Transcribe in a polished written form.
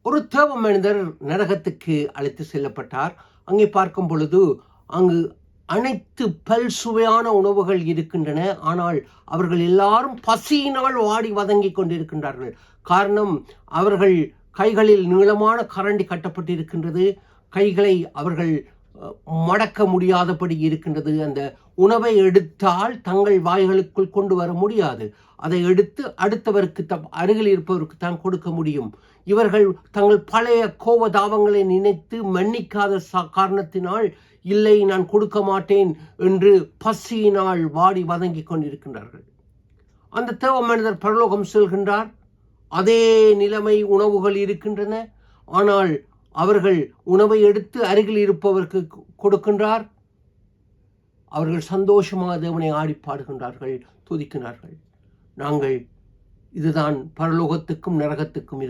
ஒரு தேவ மனிதர் நரகத்துக்கு அழைத்து செல்லப்பட்டார். அங்கே பார்க்கும் பொழுது அங்கு அனைத்து பல்சுவையான உணவுகள் இருக்கின்றன. ஆனால் அவர்கள் எல்லாரும் பசியினால் வாடி வதங்கிக் கொண்டிருக்கின்றார்கள். காரணம், அவர்கள் கைகளில் நீளமான கரண்டி கட்டப்பட்டிருக்கின்றது. கைகளை அவர்கள் மடக்க முடியாதபடி இருக்கின்றது. அந்த உணவை எடுத்தால் தங்கள் வாய்களுக்குள் கொண்டு வர முடியாது. அதை எடுத்து அடுத்தவருக்கு அருகில் இருப்பவருக்கு தான் கொடுக்க முடியும். இவர்கள் தங்கள் பழைய கோபதாபங்களை நினைத்து மன்னிக்காத காரணத்தினால், இல்லை நான் கொடுக்க மாட்டேன் என்று பசியினால் வாடி வதங்கி கொண்டிருக்கின்றார்கள். அந்த தேவ மனிதர் பரலோகம் செல்கின்றார். அதே நிலைமை உணவுகள் இருக்கின்றன. ஆனால் அவர்கள் உணவை எடுத்து அருகில் இருப்பவருக்கு கொடுக்கின்றார். அவர்கள் சந்தோஷமாக தேவனை ஆடி பாடுகின்றார்கள், துதிக்கின்றார்கள். நாங்கள் இதுதான் பரலோகத்துக்கும் நரகத்துக்கும்